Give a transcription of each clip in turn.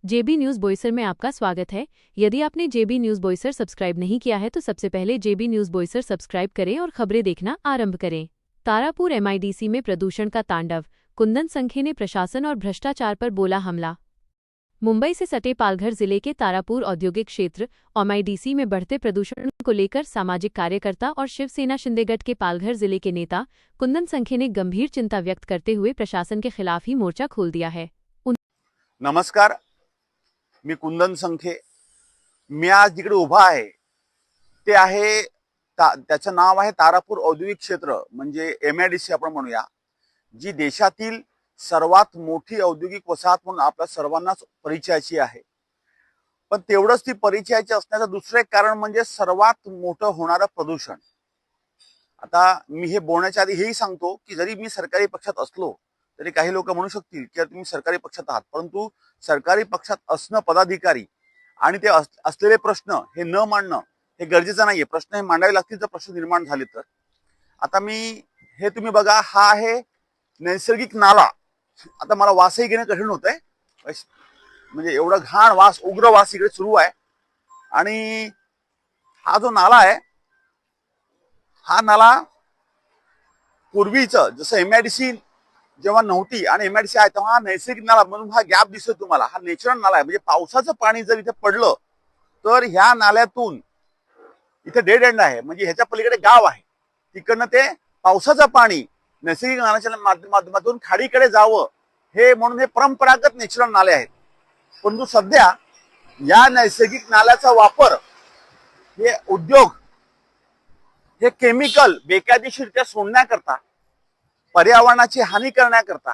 JB news Boisar में आपका स्वागत है। यदि आपने जेबी न्यूज बोईसर सब्सक्राइब नहीं किया है तो सबसे पहले जेबी न्यूज बोईसर सब्सक्राइब करें और खबरें देखना आरंभ करें। तारापुर एमआईडीसी में प्रदूषण का तांडव, कुंदन संखे ने प्रशासन और भ्रष्टाचार पर बोला हमला। मुंबई से सटे पालघर जिले के तारापुर औद्योगिक क्षेत्र एमआईडीसी में बढ़ते प्रदूषण को लेकर सामाजिक कार्यकर्ता और शिवसेना शिंदेगढ़ के पालघर जिले के नेता कुंदन संखे ने गंभीर चिंता व्यक्त करते हुए प्रशासन के खिलाफ ही मोर्चा खोल दिया है। नमस्कार, मी कुंदन संखे। मी आज जिकडे उभा आहे ते आहे त्याचं नाव आहे तारापूर औद्योगिक क्षेत्र, म्हणजे एमआयडीसी आपण म्हणूया, जी देशातील सर्वात मोठी औद्योगिक वसाहत म्हणून आपल्या सर्वांनाच परिचयाची आहे। पण तेवढंच ती परिचयाची असण्याचं दुसरं एक कारण म्हणजे सर्वात मोठं होणारं प्रदूषण। आता मी हे बोलण्याच्या आधी हेही सांगतो की जरी मी सरकारी पक्षात असलो तरी काही लोक म्हणू शकतील की तुम्ही सरकारी पक्षात आहात, परंतु सरकारी पक्षात असणं पदाधिकारी आणि ते असलेले प्रश्न हे न मांडणं हे गरजेचं नाहीये। प्रश्न हे मांडावे लागतील जर प्रश्न निर्माण झाले तर। आता मी हे तुम्ही बघा, हा आहे नैसर्गिक नाला। आता मला वासही घेणं कठीण होतंय, म्हणजे एवढा घाण वास, उग्र वास इकडे सुरू आहे। आणि हा जो नाला आहे, हा नाला पूर्वीचं जसं एमआयडीसी जेव्हा नव्हती आणि एमआयडीसी आहे तेव्हा हा नैसर्गिक नाला म्हणून हा गॅप दिसतो तुम्हाला, हा नॅचरल नाला आहे। म्हणजे पावसाचं पाणी जर इथे पडलं तर ह्या नाल्यातून इथे डेड एंड आहे, म्हणजे ह्याच्या पलीकडे गाव आहे, तिकडनं ते पावसाचं पाणी नैसर्गिक नाल्याच्या माध्यमातून खाडीकडे जावं हे म्हणून हे परंपरागत नॅचरल नाले आहेत। परंतु सध्या या नैसर्गिक नाल्याचा वापर हे उद्योग हे केमिकल बेकायदेशीररित्या सोडण्याकरता, पर्यावरणाची हानी करण्याकरता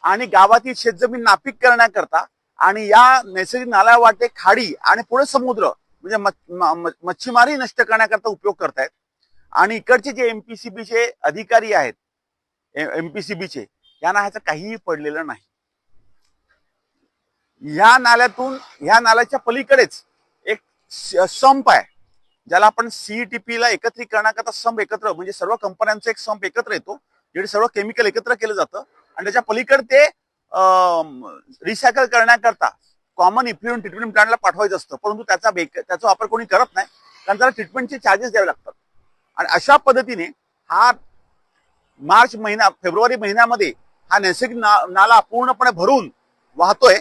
आणि गावातील शेतजमीन नापीक करण्याकरता आणि या नैसर्गिक नाल्यावाटे खाडी आणि पुढे समुद्र म्हणजे मच्छीमारी नष्ट करण्याकरता उपयोग करतायत। आणि इकडचे जे एमपीसीबीचे अधिकारी आहेत, एमपीसीबीचे, यांना ह्याचं काहीही पडलेलं नाही। ह्या नाल्यातून, ह्या नाल्याच्या पलीकडेच एक संप आहे, ज्याला आपण सीईटीपी ला एकत्रीकरणाकरता संप एकत्र, म्हणजे सर्व कंपन्यांचा एक संप एकत्र येतो, जेथे सर्व केमिकल एकत्र केलं जातं आणि त्याच्या पलीकडे ते रिसायकल करण्याकरता कॉमन इफ्लुएंट ट्रीटमेंट प्लांटला पाठवायचं असतं। परंतु त्याचा वापर कोणी करत नाही, कारण त्याला ट्रीटमेंटचे चार्जेस द्यावे लागतात। आणि अशा पद्धतीने हा फेब्रुवारी महिन्यामध्ये हा नैसर्गिक नाला पूर्णपणे भरून वाहतोय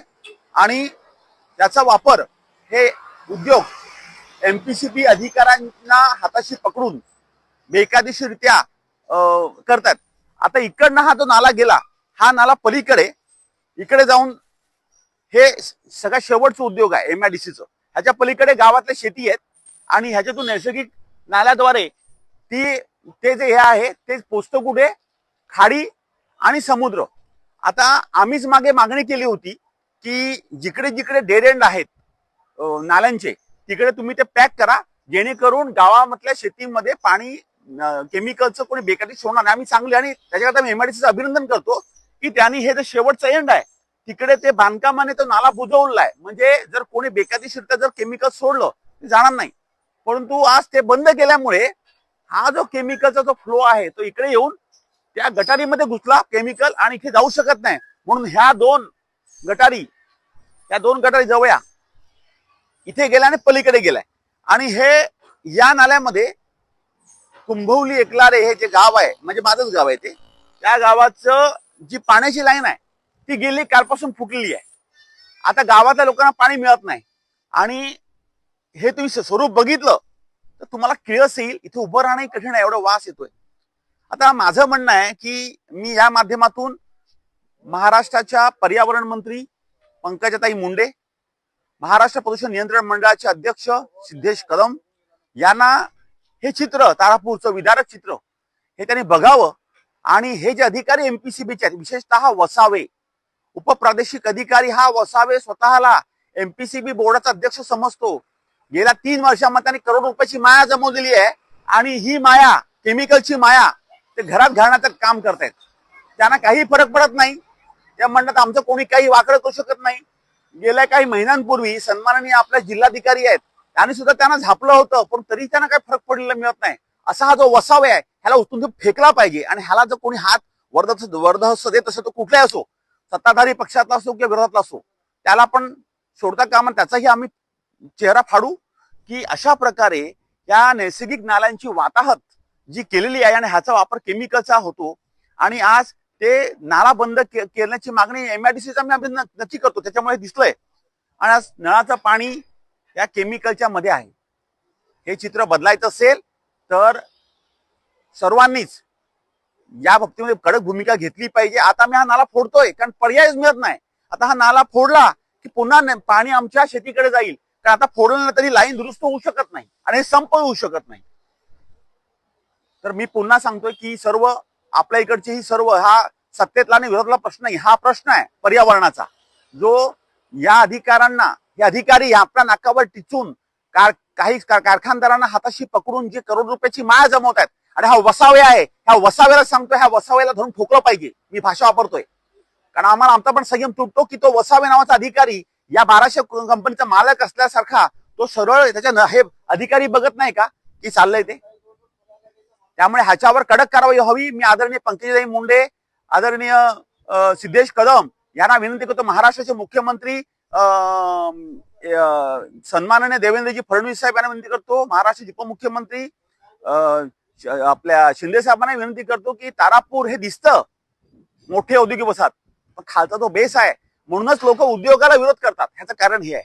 आणि त्याचा वापर हे उद्योग एमपीसीबी अधिकाऱ्यांना हाताशी पकडून बेकायदेशीररित्या करतात। आता इकडनं हा जो नाला गेला, हा नाला पलीकडे इकडे जाऊन हे सगळा शेवटचा उद्योग आहे एमआयडीसीचं। ह्याच्या पलीकडे गावातल्या शेती आहेत आणि ह्याच्यातून नैसर्गिक नाल्याद्वारे ते जे हे आहे ते पोचतं कुठे, खाडी आणि समुद्र। आता आम्हीच मागे मागणी केली होती की जिकडे जिकडे डेड एंड आहेत नाल्यांचे तिकडे तुम्ही ते पॅक करा, जेणेकरून गावामधल्या शेतीमध्ये पाणी केमिकलचं कोणी बेकायदेशीर सोडणार नाही। आम्ही चांगले, आणि त्याच्याकरता मी एमआयडीसीचं अभिनंदन करतो की त्यांनी हे जे शेवटचं एंड आहे तिकडे ते बांधकामाने तो नाला बुजवलाय, म्हणजे जर कोणी बेकायदेशीर जर केमिकल सोडलं ते जाणार नाही। परंतु आज ते बंद केल्यामुळे हा जो केमिकलचा जो फ्लो आहे तो इकडे येऊन त्या गटारीमध्ये घुसला केमिकल आणि इथे जाऊ शकत नाही। म्हणून ह्या दोन गटारी जवळ इथे गेल्या आणि पलीकडे गेलाय। आणि हे या नाल्यामध्ये कुंभवली एकलारे हे जे गाव आहे, म्हणजे माझंच गाव आहे ते, त्या गावाचं जी पाण्याची लाईन आहे ती गेली कालपासून फुटलेली आहे। आता गावातल्या लोकांना पाणी मिळत नाही आणि हे तुम्ही स्वरूप बघितलं तर तुम्हाला किळस येईल, इथे उभं राहणं कठीण आहे, एवढा वास येतोय। आता माझं म्हणणं आहे की मी या माध्यमातून महाराष्ट्राच्या पर्यावरण मंत्री पंकजाताई मुंडे, महाराष्ट्र प्रदूषण नियंत्रण मंडळाचे अध्यक्ष सिद्धेश कदम यांना हे चित्र, तारापूरचं विदारक चित्र हे त्यांनी बघावं। आणि हे जे अधिकारी एमपीसीबीचे आहेत, विशेषतः वसावे उपप्रादेशिक अधिकारी, हा वसावे स्वतःला एमपीसीबी बोर्डाचा अध्यक्ष समजतो। गेल्या 3 वर्षांमध्ये त्यांनी करोड रुपयाची माया जमवलेली आहे आणि ही माया, केमिकलची माया, ते घरात घालण्याचं काम करतायत। त्यांना काही फरक पडत नाही, त्या म्हणतात आमचं कोणी काही वाकडं करू शकत नाही। गेल्या काही महिन्यांपूर्वी सन्माननीय आपले जिल्हाधिकारी आहेत, त्यांनी सुद्धा त्यांना झापलं होतं, पण तरी त्यांना काही फरक पडलेला मिळत नाही। असा हा जो वसावे आहे ह्याला उचलून फेकला पाहिजे आणि ह्याला जर कोणी हात वर्धहस्त देत असेल तो कुठलाही असो, सत्ताधारी पक्षातला असो किंवा विरोधातला असो, त्याला पण सोडता कामा नये, त्याचाही आम्ही चेहरा फाडू की अशा प्रकारे या नैसर्गिक नाल्यांची वाताहत जी केलेली आहे आणि ह्याचा वापर केमिकलचा होतो आणि आज ते नाला बंद करण्याची मागणी MIDCचा आम्ही नक्की करतो, त्याच्यामुळे दिसलंय. आणि आज नळाचं पाणी या केमिकलच्या मध्ये आहे. हे चित्र बदलायचं असेल तर सर्वांनीच या बाबतीमध्ये कडक भूमिका घेतली पाहिजे. आता मी हा नाला फोडतोय कारण पर्यायच मिळत नाही. आता हा नाला फोडला की पुन्हा पाणी आमच्या शेतीकडे जाईल, कारण आता फोडलं तरी लाईन दुरुस्त होऊ शकत नाही आणि संप होऊ शकत नाही. तर मी पुन्हा सांगतोय की सर्व आपल्या इकडचे ही सर्व हा सत्तेतला आणि विरोधातला प्रश्न नाही, हा प्रश्न आहे पर्यावरणाचा, जो या अधिकाऱ्यांना, हे अधिकारी आपल्या नाकावर टिचून काही कारखानदारांना हाताशी पकडून जे करोड रुपयाची माळ जमवत आहेत. आणि हा वसावे आहे, ह्या वसाव्याला सांगतोय, ह्या वसाव्याला धरून ठोकलं पाहिजे. मी भाषा वापरतोय कारण आम्हाला आमचा पण संयम तुटतो की तो वसावे नावाचा अधिकारी या 1200 कंपनीचा मालक असल्यासारखा तो सरळ त्याच्या हे अधिकारी बघत नाही का की चाललंय ते. त्यामुळे ह्याच्यावर कडक कारवाई व्हावी. मी आदरणीय पंकजाताई मुंडे, आदरणीय सिद्धेश कदम यांना विनंती करतो. महाराष्ट्राचे मुख्यमंत्री सन्माननीय देवेंद्रजी फडणवीस साहेब यांना विनंती करतो. महाराष्ट्राचे उपमुख्यमंत्री आपल्या शिंदे साहेबांना विनंती करतो की तारापूर हे दिसतं मोठे औद्योगिक वसाहत, पण खालचा तो बेस आहे. म्हणूनच लोक उद्योगाला विरोध करतात. ह्याचं कारण हे आहे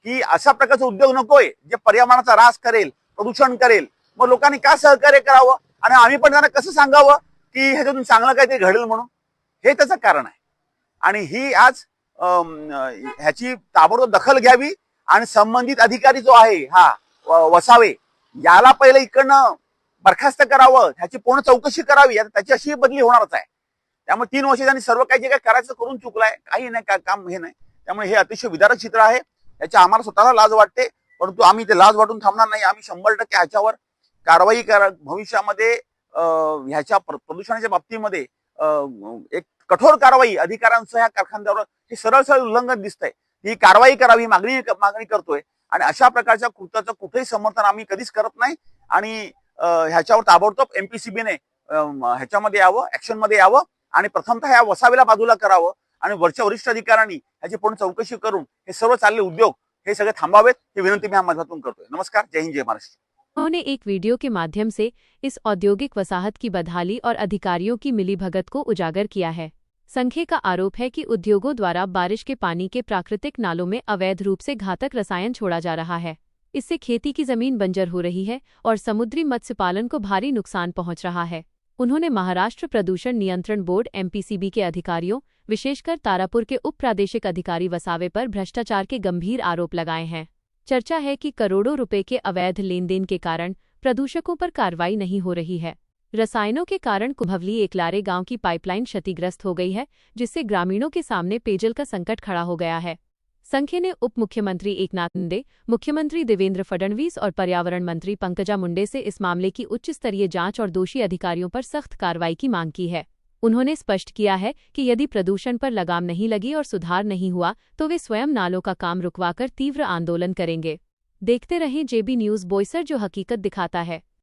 की अशा प्रकारचा उद्योग नकोय जे पर्यावरणाचा ऱ्हास करेल, प्रदूषण करेल. मग लोकांनी का सहकार्य करावं आणि आम्ही पण त्यांना कसं सांगावं की ह्याच्यातून चांगलं काहीतरी घडेल म्हणून. हे त्याचं कारण आहे. आणि ही आज ह्याची ताबडतोब दखल घ्यावी आणि संबंधित अधिकारी जो आहे हा वसावे याला पहिले इकडनं बरखास्त करावं, ह्याची पूर्ण चौकशी करावी. आता त्याची अशी बदली होणारच आहे. त्यामुळे 3 वर्ष त्यांनी सर्व काही जे काही करायचं करून चुकलाय, काही नाही, काम हे नाही. त्यामुळे हे अतिशय विदारक चित्र आहे. याच्या आम्हाला स्वतःला लाज वाटते, परंतु आम्ही ते लाज वाटून थांबणार नाही. आम्ही 100% ह्याच्यावर कारवाई भविष्यामध्ये ह्याच्या प्रदूषणाच्या बाबतीमध्ये एक कठोर कारवाई अधिकाऱ्यांसह ह्या कारखानदारावर हे सरळ उल्लंघन दिसतंय. ही कारवाई करावी मागणी करतोय. आणि अशा प्रकारच्या कृत्याचं कुठेही समर्थन आम्ही कधीच करत नाही. आणि ह्याच्यावर ताबडतोब MPCBने ह्याच्यामध्ये यावं, ऍक्शन मध्ये यावं आणि प्रथमतः या वसावेला बाजूला करावं आणि वरच्या वरिष्ठ अधिकाऱ्यांनी ह्याची पूर्ण चौकशी करून हे सर्व चालले उद्योग हे सगळे थांबावेत, ही विनंती मी या माध्यमातून करतोय. नमस्कार, जय हिंद, जय महाराष्ट्र. उन्होंने एक वीडियो के माध्यम से इस औद्योगिक वसाहत की बदहाली और अधिकारियों की मिलीभगत को उजागर किया है। संघ का आरोप है कि उद्योगों द्वारा बारिश के पानी के प्राकृतिक नालों में अवैध रूप से घातक रसायन छोड़ा जा रहा है। इससे खेती की जमीन बंजर हो रही है और समुद्री मत्स्य पालन को भारी नुकसान पहुंच रहा है। उन्होंने महाराष्ट्र प्रदूषण नियंत्रण बोर्ड MPCB के अधिकारियों, विशेषकर तारापुर के उप प्रादेशिक अधिकारी वसावे पर भ्रष्टाचार के गंभीर आरोप लगाए हैं। चर्चा है कि करोड़ों रुपए के अवैध लेन देन के कारण प्रदूषकों पर कार्रवाई नहीं हो रही है। रसायनों के कारण कुंभवली एकलारे गांव की पाइपलाइन क्षतिग्रस्त हो गई है, जिससे ग्रामीणों के सामने पेयजल का संकट खड़ा हो गया है। संघ ने उप मुख्यमंत्री एकनाथ शिंदे, मुख्यमंत्री देवेंद्र फडणवीस और पर्यावरण मंत्री पंकजा मुंडे से इस मामले की उच्च स्तरीय जांच और दोषी अधिकारियों पर सख्त कार्रवाई की मांग की है। उन्होंने स्पष्ट किया है कि यदि प्रदूषण पर लगाम नहीं लगी और सुधार नहीं हुआ तो वे स्वयं नालों का काम रुकवाकर तीव्र आंदोलन करेंगे। देखते रहें JB न्यूज़ बोईसर, जो हकीकत दिखाता है।